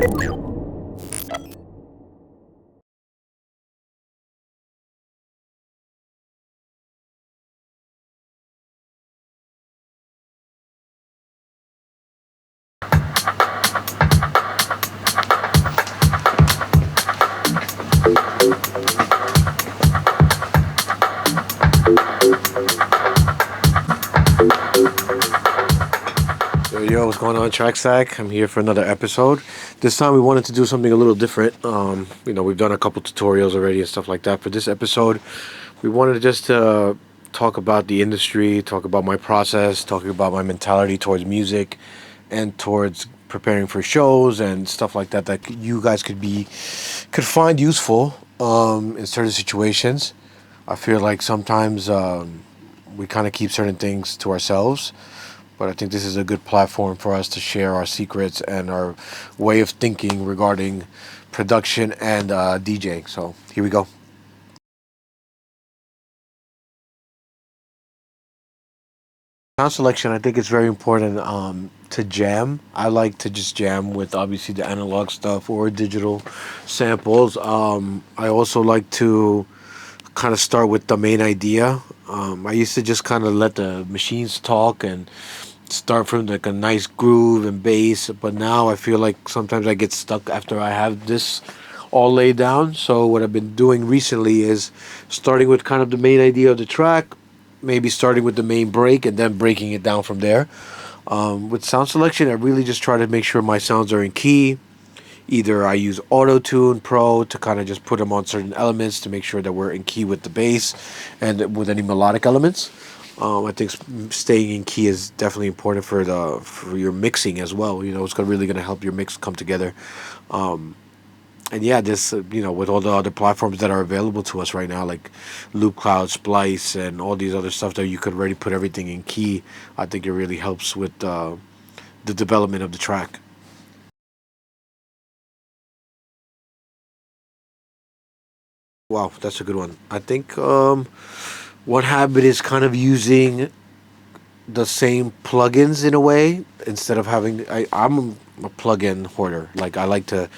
Yo, what's going on, Trackstack? I'm here for another episode. This time we wanted to do something a little different. We've done a couple tutorials already and stuff like that. For this episode, we wanted to just talk about the industry, talk about my process, talking about my mentality towards music and towards preparing for shows and stuff like that that you guys could find useful in certain situations. I feel like sometimes we kind of keep certain things to ourselves, but I think this is a good platform for us to share our secrets and our way of thinking regarding production and DJing. So here we go. Sound selection, I think it's very important to jam. I like to just jam with obviously the analog stuff or digital samples. I also like to kind of start with the main idea. I used to just kind of let the machines talk and start from like a nice groove and bass, but now I feel like sometimes I get stuck after I have this all laid down. So what I've been doing recently is starting with kind of the main idea of the track, maybe starting with the main break and then breaking it down from there. With sound selection, I really just try to make sure my sounds are in key. Either I use Auto Tune Pro to kind of just put them on certain elements to make sure that we're in key with the bass and with any melodic elements. I think staying in key is definitely important for your mixing as well. It's really gonna help your mix come together. And yeah, this with all the other platforms that are available to us right now, like Loop Cloud, Splice, and all these other stuff that you could already put everything in key. I think it really helps with the development of the track. Wow, that's a good one. I think one habit is kind of using the same plugins in a way instead of having. I'm a plugin hoarder. Like I like to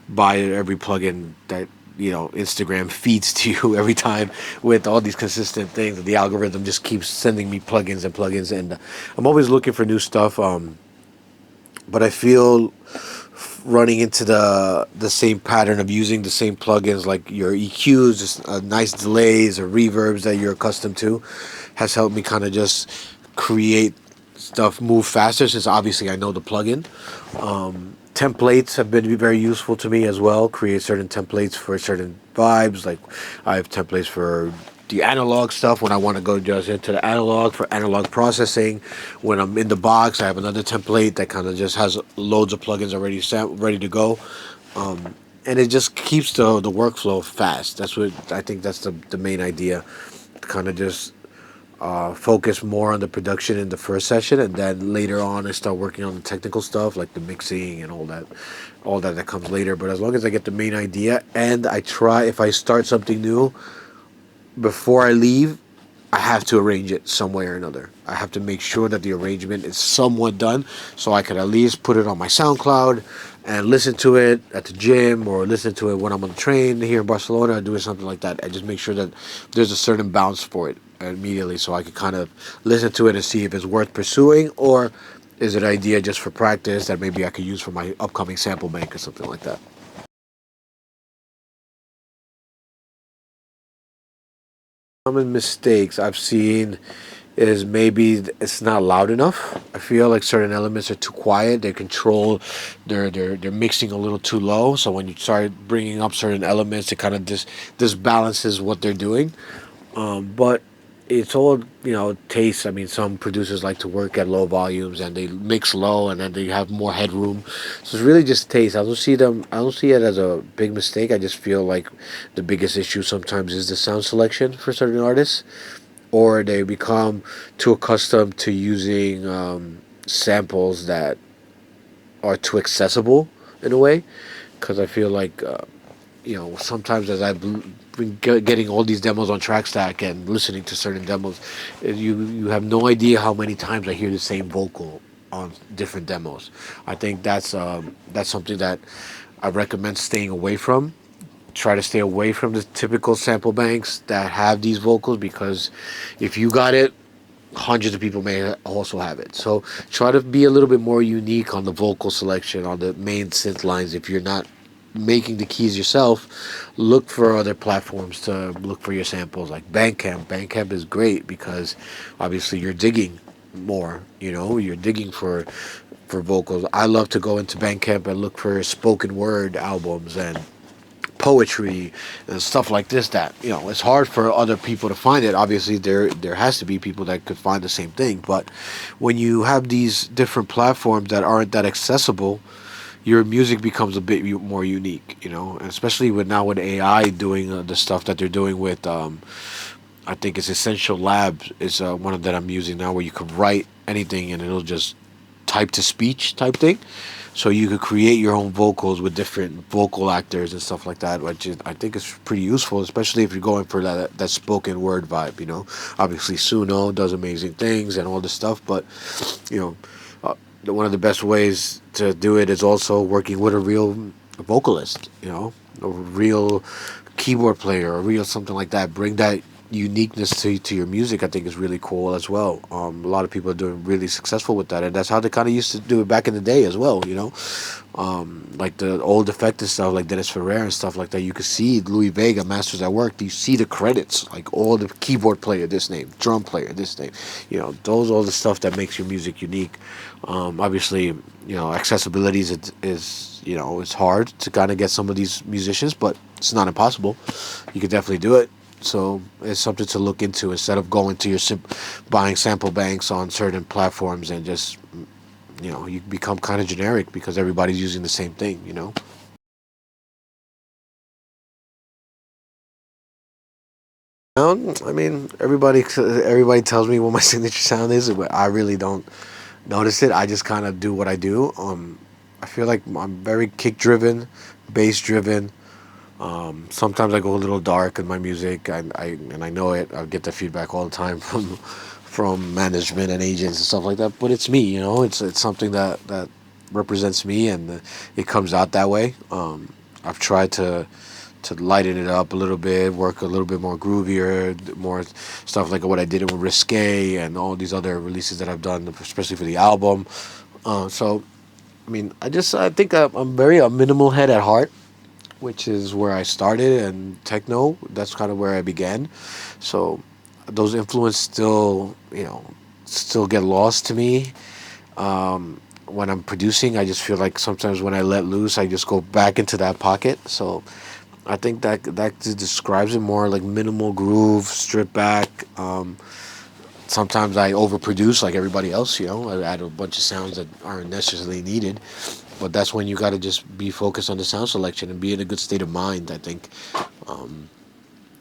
buy every plugin that Instagram feeds to you every time with all these consistent things. The algorithm just keeps sending me plugins and plugins, and I'm always looking for new stuff. But I feel running into the same pattern of using the same plugins like your EQs, just nice delays or reverbs that you're accustomed to, has helped me kind of just create stuff move faster since obviously I know the plugin. Templates have been very useful to me as well. Create certain templates for certain vibes. Like I have templates for the analog stuff when I want to go just into the analog for analog processing. When I'm in the box, I have another template that kind of just has loads of plugins already set, ready to go. And it just keeps the workflow fast. That's what I think. That's the main idea. Kind of just focus more on the production in the first session, and then later on I start working on the technical stuff like the mixing and all that that comes later. But as long as I get the main idea, and I try, if I start something new before I leave, I have to arrange it some way or another. I have to make sure that the arrangement is somewhat done so I can at least put it on my SoundCloud and listen to it at the gym or listen to it when I'm on the train here in Barcelona or doing something like that. And just make sure that there's a certain bounce for it immediately so I can kind of listen to it and see if it's worth pursuing, or is it an idea just for practice that maybe I could use for my upcoming sample bank or something like that. Common mistakes I've seen is maybe it's not loud enough. I feel like certain elements are too quiet. They control, they're mixing a little too low. So when you start bringing up certain elements, it kind of disbalances what they're doing. But it's all taste. I mean, some producers like to work at low volumes and they mix low, and then they have more headroom. So it's really just taste. I don't see them. I don't see it as a big mistake. I just feel like the biggest issue sometimes is the sound selection for certain artists, or they become too accustomed to using samples that are too accessible in a way. Because I feel like sometimes as I've been getting all these demos on Trackstack and listening to certain demos, you have no idea how many times I hear the same vocal on different demos. I think that's something that I recommend staying away from. Try to stay away from the typical sample banks that have these vocals, because if you got it, hundreds of people may also have it. So try to be a little bit more unique on the vocal selection on the main synth lines. If you're not making the keys yourself, look for other platforms to look for your samples, like Bandcamp. Bandcamp is great because obviously you're digging more. You're digging for vocals. I love to go into Bandcamp and look for spoken word albums and poetry and stuff like this, that it's hard for other people to find it. Obviously there has to be people that could find the same thing, but when you have these different platforms that aren't that accessible, your music becomes a bit more unique, and especially with now with AI doing the stuff that they're doing with I think it's Essential Labs is one of that I'm using now, where you can write anything and it'll just type to speech type thing. So you could create your own vocals with different vocal actors and stuff like that, which I think is pretty useful, especially if you're going for that spoken word vibe. Obviously Suno does amazing things and all this stuff, but you know, one of the best ways to do it is also working with a real vocalist. A real keyboard player, a real something like that. Bring that uniqueness to your music. I think is really cool as well. A lot of people are doing really successful with that, and that's how they kind of used to do it back in the day as well. Like the old effective stuff, like Dennis Ferrer and stuff like that. You could see Louis Vega, Masters at Work. You see the credits, like all the keyboard player, this name, drum player, this name. Those all the stuff that makes your music unique. Obviously, accessibility is it's hard to kind of get some of these musicians, but it's not impossible. You could definitely do it. So it's something to look into instead of going to buying sample banks on certain platforms and just you become kind of generic because everybody's using the same thing. I mean, everybody tells me what my signature sound is, but I really don't notice it. I just kind of do what I do. I feel like I'm very kick driven, bass driven. Sometimes I go a little dark in my music, and I know it. I get the feedback all the time from management and agents and stuff like that. But it's me, It's something that represents me, and it comes out that way. I've tried to lighten it up a little bit, work a little bit more groovier, more stuff like what I did with Risque and all these other releases that I've done, especially for the album. So I mean, I think I'm very a minimal head at heart, which is where I started, and techno, that's kind of where I began. So those influences still get lost to me. When I'm producing, I just feel like sometimes when I let loose, I just go back into that pocket. So I think that just describes it more, like minimal groove, strip back. Sometimes I overproduce like everybody else. I add a bunch of sounds that aren't necessarily needed. But that's when you got to just be focused on the sound selection and be in a good state of mind. I think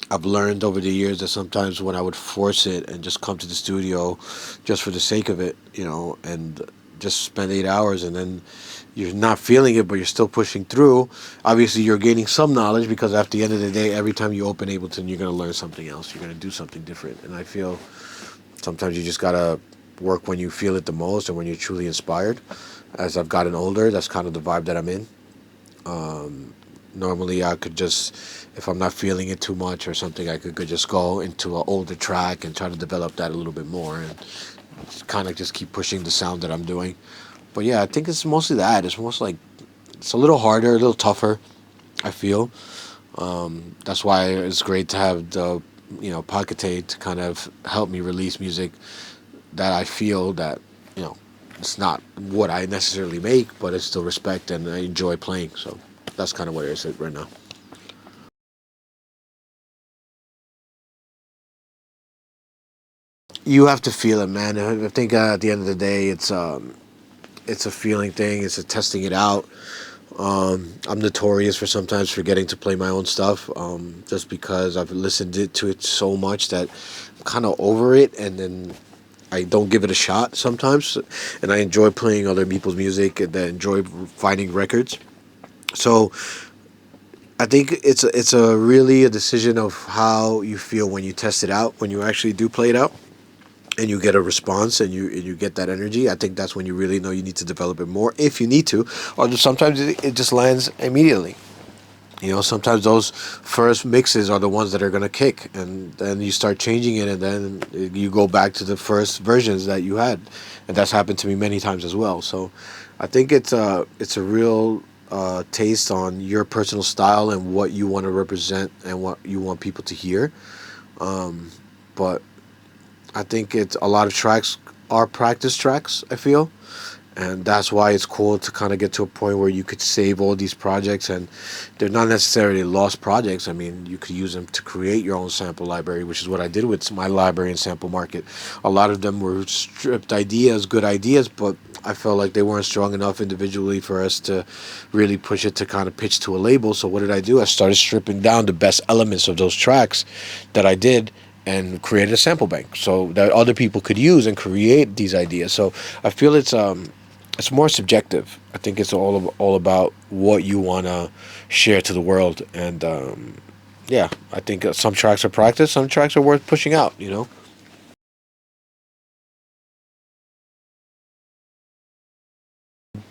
I've learned over the years that sometimes when I would force it and just come to the studio just for the sake of it, and just spend 8 hours, and then you're not feeling it, but you're still pushing through. Obviously, you're gaining some knowledge, because at the end of the day, every time you open Ableton, you're going to learn something else. You're going to do something different. And I feel sometimes you just got to work when you feel it the most and when you're truly inspired. As I've gotten older, that's kind of the vibe that I'm in. Normally, I could just, if I'm not feeling it too much or something, I could just go into an older track and try to develop that a little bit more, and kind of just keep pushing the sound that I'm doing. But yeah, I think it's mostly that. It's most like it's a little harder, a little tougher, I feel. That's why it's great to have the Pocket Tape to kind of help me release music that I feel that you know it's not what I necessarily make, but I still respect and I enjoy playing. So that's kind of what it is right now. You have to feel it, man. I think at the end of the day, it's a feeling thing. It's a testing it out. I'm notorious for sometimes forgetting to play my own stuff, just because I've listened to it so much that I'm kind of over it, and then I don't give it a shot sometimes. And I enjoy playing other people's music and I enjoy finding records. So I think it's a really a decision of how you feel when you test it out, when you actually do play it out. and you get a response, and you get that energy, I think that's when you really know you need to develop it more if you need to, or sometimes it just lands immediately. You know, sometimes those first mixes are the ones that are gonna kick, and then you start changing it, and then you go back to the first versions that you had, and that's happened to me many times as well. So, I think it's a real taste on your personal style and what you want to represent and what you want people to hear. But I think it's a lot of tracks are practice tracks. I feel, and that's why it's cool to kind of get to a point where you could save all these projects, and they're not necessarily lost projects. I mean, you could use them to create your own sample library, which is what I did with my library and sample market. A lot of them were stripped ideas, good ideas, but I felt like they weren't strong enough individually for us to really push it to kind of pitch to a label. So what did I do? I started stripping down the best elements of those tracks that I did, and created a sample bank so that other people could use and create these ideas. So I feel it's more subjective. I think it's all about what you want to share to the world, and yeah, I think some tracks are practice, some tracks are worth pushing out. You know.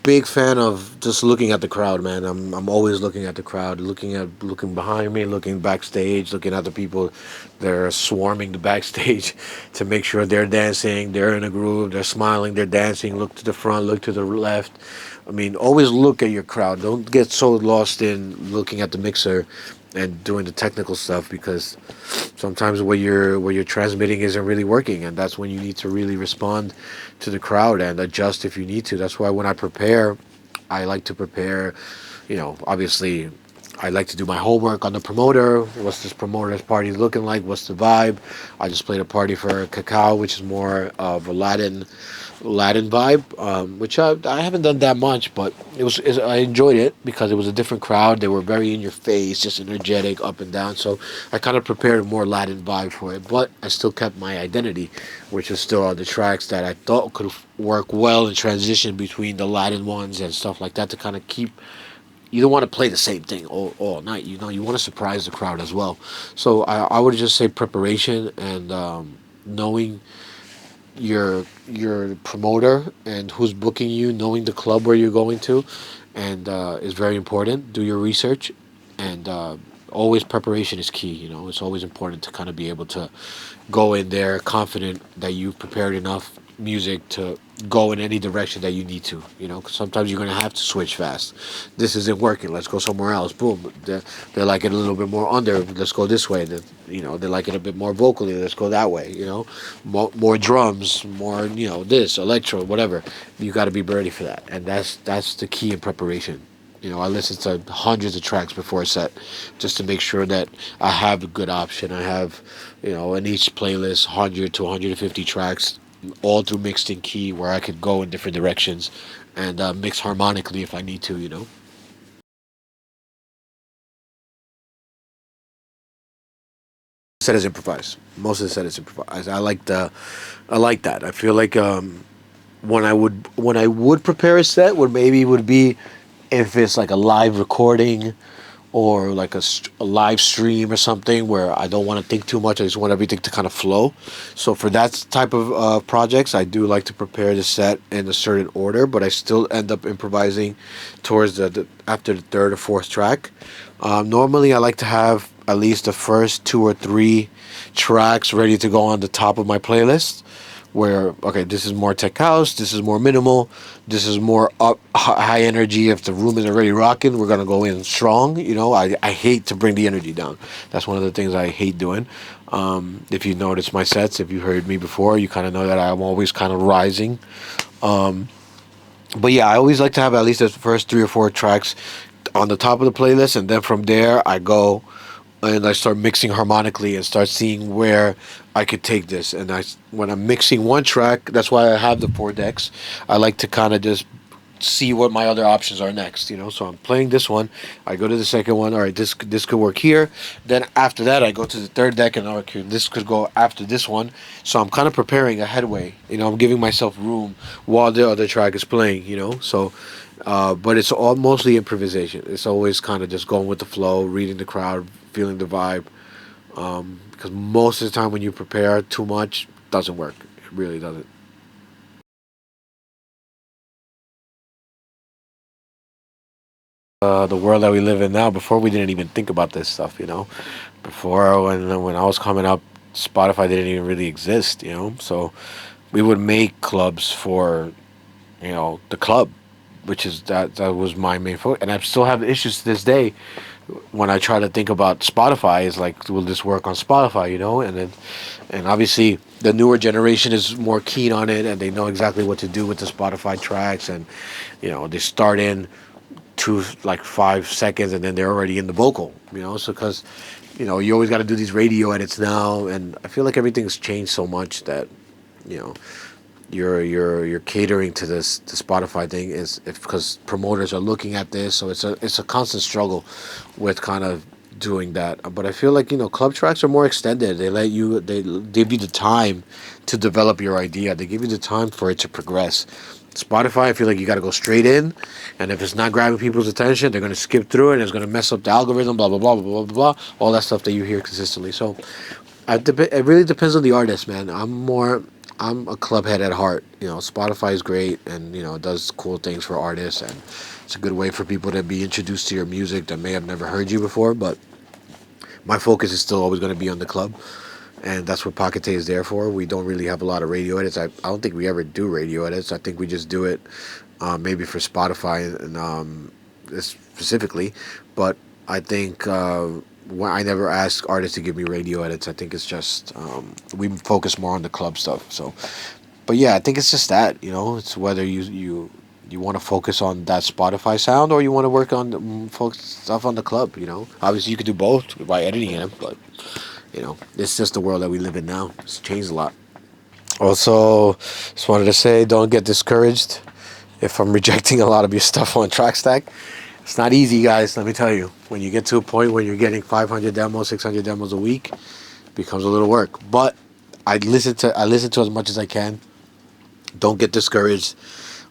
Big fan of just looking at the crowd, man. I'm always looking at the crowd, looking behind me, looking backstage, looking at the people that are swarming the backstage to make sure they're dancing, they're in a groove, they're smiling, they're dancing. Look to the front, look to the left. I mean, always look at your crowd. Don't get so lost in looking at the mixer and doing the technical stuff, because sometimes what you're transmitting isn't really working, and that's when you need to really respond to the crowd and adjust if you need to. That's why when I prepare, I like to prepare, obviously I like to do my homework on the promoter. What's this promoter's party looking like? What's the vibe? I just played a party for Cacao, which is more of a Latin vibe, which I haven't done that much, but I enjoyed it because it was a different crowd. They were very in your face, just energetic, up and down. So I kind of prepared a more Latin vibe for it, but I still kept my identity, which is still on the tracks that I thought could work well in transition between the Latin ones and stuff like that, to kind of keep. You don't want to play the same thing all night. You want to surprise the crowd as well. So I would just say preparation and knowing your promoter and who's booking you, knowing the club where you're going to, and is very important. Do your research, and always preparation is key. It's always important to kind of be able to go in there confident that you've prepared enough music to go in any direction that you need to. 'Cause sometimes you're gonna have to switch fast. This isn't working. Let's go somewhere else. Boom. They like it a little bit more under. Let's go this way. They like it a bit more vocally. Let's go that way. More drums, more this electro, whatever. You got to be ready for that, and that's the key in preparation. I listen to hundreds of tracks before a set, just to make sure that I have a good option. I have, in each playlist, 100 to 150 tracks, all through mixed in key, where I could go in different directions and mix harmonically if I need to. Set is improvised. Most of the set is improvised. I like that. I feel like when I would prepare a set, what maybe would be if it's like a live recording, or like a live stream or something, where I don't want to think too much. I just want everything to kind of flow. So for that type of projects, I do like to prepare the set in a certain order, but I still end up improvising towards the after the third or fourth track. Normally, I like to have at least the first two or three tracks ready to go on the top of my playlist, where okay, this is more tech house, this is more minimal, this is more up high energy. If the room is already rocking, we're gonna go in strong. I hate to bring the energy down. That's one of the things I hate doing. If you notice my sets, if you heard me before, you kind of know that I'm always kind of rising. But yeah, I always like to have at least the first three or four tracks on the top of the playlist, and then from there I go and I start mixing harmonically and start seeing where I could take this. And when I'm mixing one track, that's why I have the four decks. I like to kind of just see what my other options are next. So I'm playing this one, I go to the second one. All right, this could work here. Then after that, I go to the third deck, and okay, this could go after this one. So I'm kind of preparing a headway. I'm giving myself room while the other track is playing. So. But it's all mostly improvisation. It's always kind of just going with the flow, reading the crowd, feeling the vibe. Because most of the time when you prepare too much, it doesn't work. really doesn't. The world that we live in now. Before we didn't even think about this stuff, you know. Before when I was coming up, Spotify didn't even really exist, you know. So we would make clubs for the club, which is that was my main focus, and I still have issues to this day when I try to think about Spotify. Is like, will this work on Spotify, and obviously the newer generation is more keen on it, and they know exactly what to do with the Spotify tracks, and they start in two like 5 seconds, and then they're already in the vocal, so because you always got to do these radio edits now, and I feel like everything's changed so much that you know you're catering to this the Spotify thing is if because promoters are looking at this, so it's a constant struggle with kind of doing that. But I feel like club tracks are more extended. They give you the time to develop your idea. They give you the time for it to progress. Spotify, I feel like you got to go straight in, and if it's not grabbing people's attention, they're going to skip through it, and it's going to mess up the algorithm, blah blah blah blah blah blah, all that stuff that you hear consistently. So it really depends on the artist, man. I'm a club head at heart. Spotify is great, and it does cool things for artists, and it's a good way for people to be introduced to your music that may have never heard you before. But my focus is still always going to be on the club, and that's what Pocket is there for. We don't really have a lot of radio edits. I don't think we ever do radio edits. I think we just do it maybe for Spotify and specifically, but I think. When I never ask artists to give me radio edits. I think it's just we focus more on the club stuff. So, but yeah, I think it's just that it's whether you want to focus on that Spotify sound or you want to work on focus stuff on the club. Obviously you could do both by editing it, but it's just the world that we live in now. It's changed a lot. Also, just wanted to say, don't get discouraged if I'm rejecting a lot of your stuff on Trackstack. It's not easy, guys. Let me tell you. When you get to a point where you're getting 500 demos, 600 demos a week, it becomes a little work. But I listen to as much as I can. Don't get discouraged.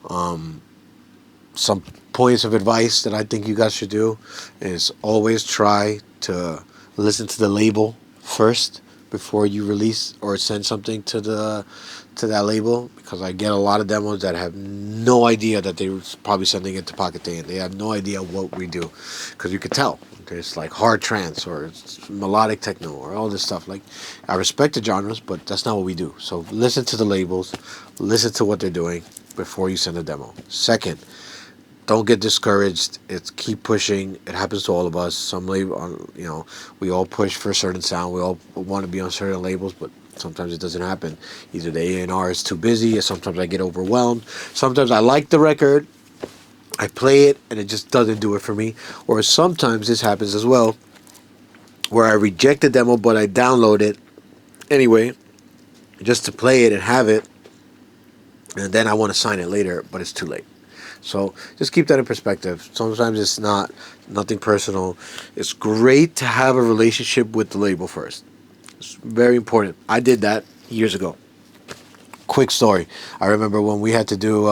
Some points of advice that I think you guys should do is always try to listen to the label first before you release or send something to that label, because I get a lot of demos that have no idea that they were probably sending it to Pocket and they have no idea what we do, because you could tell there's like hard trance or it's melodic techno or all this stuff. Like, I respect the genres, but that's not what we do. So listen to the labels, listen to what they're doing before you send a demo. Second, don't get discouraged. It's keep pushing. It happens to all of us. Some label, we all push for a certain sound. We all want to be on certain labels, but sometimes it doesn't happen. Either the A&R is too busy, or sometimes I get overwhelmed. Sometimes I like the record, I play it, and it just doesn't do it for me. Or sometimes this happens as well, where I reject the demo, but I download it anyway, just to play it and have it, and then I want to sign it later, but it's too late. So just keep that in perspective. Sometimes it's nothing personal. It's great to have a relationship with the label first. It's very important. I did that years ago. Quick story. I remember when we had to do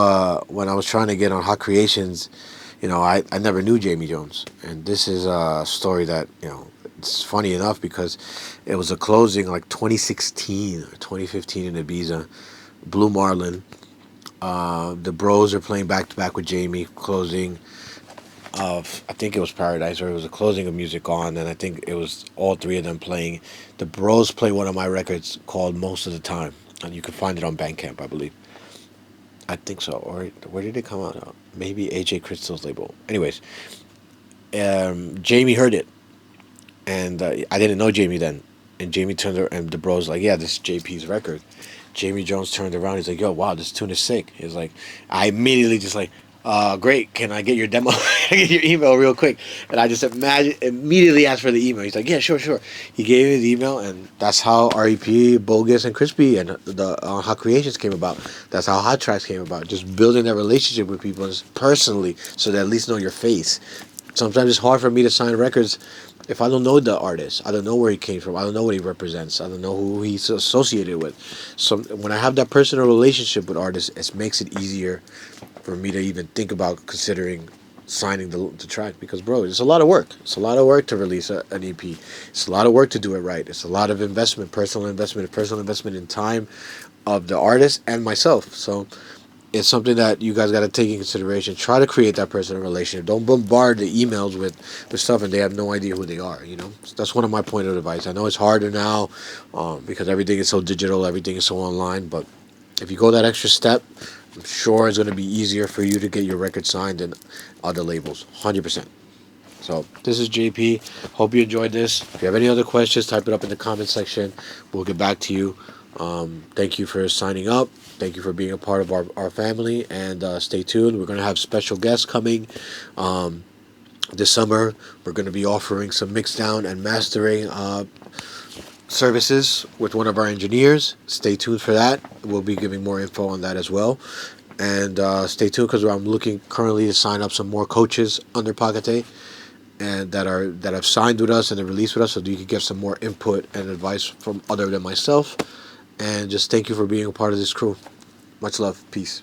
when I was trying to get on Hot Creations. I never knew Jamie Jones, and this is a story that it's funny enough because it was a closing like 2016 or 2015 in Ibiza, Blue Marlin. The Bros are playing back to back with Jamie, closing of, I think it was Paradise, or it was a closing of Music On, and I think it was all three of them playing. The Bros play one of my records called Most of the Time, and you can find it on Bandcamp, I believe. I think so. Or where did it come out? Maybe AJ Crystal's label. Anyways, Jamie heard it, and I didn't know Jamie then. And Jamie turned around, and the Bros like, yeah, this is JP's record. Jamie Jones turned around. He's like, yo, wow, this tune is sick. He's like, I immediately just like, great. Can I get your demo? Can I get your email real quick? And I just immediately asked for the email. He's like, yeah, sure, sure. He gave me the email, and that's how REP, Bogus, and Crispy and the Hot Creations came about. That's how Hot Tracks came about. Just building that relationship with people personally, so they at least know your face. Sometimes it's hard for me to sign records if I don't know the artist. I don't know where he came from. I don't know what he represents. I don't know who he's associated with. So when I have that personal relationship with artists, it makes it easier for me to even think about considering signing the track, because bro, it's a lot of work. It's a lot of work to release an EP. It's a lot of work to do it right. It's a lot of investment, personal investment in time of the artist and myself. So it's something that you guys got to take in consideration. Try to create that personal relationship. Don't bombard the emails with stuff and they have no idea who they are. So that's one of my point of advice. I know it's harder now, because everything is so digital, everything is so online. But if you go that extra step, I'm sure it's going to be easier for you to get your record signed than other labels. 100%. So this is JP. Hope you enjoyed this. If you have any other questions, type it up in the comment section. We'll get back to you. Thank you for signing up. Thank you for being a part of our family. And stay tuned. We're going to have special guests coming this summer. We're going to be offering some mix down and mastering services with one of our engineers. Stay tuned for that. We'll be giving more info on that as well. And stay tuned, because I'm looking currently to sign up some more coaches under Pagate, and that have signed with us and have released with us, so you can get some more input and advice from other than myself. And just thank you for being a part of this crew. Much love. Peace.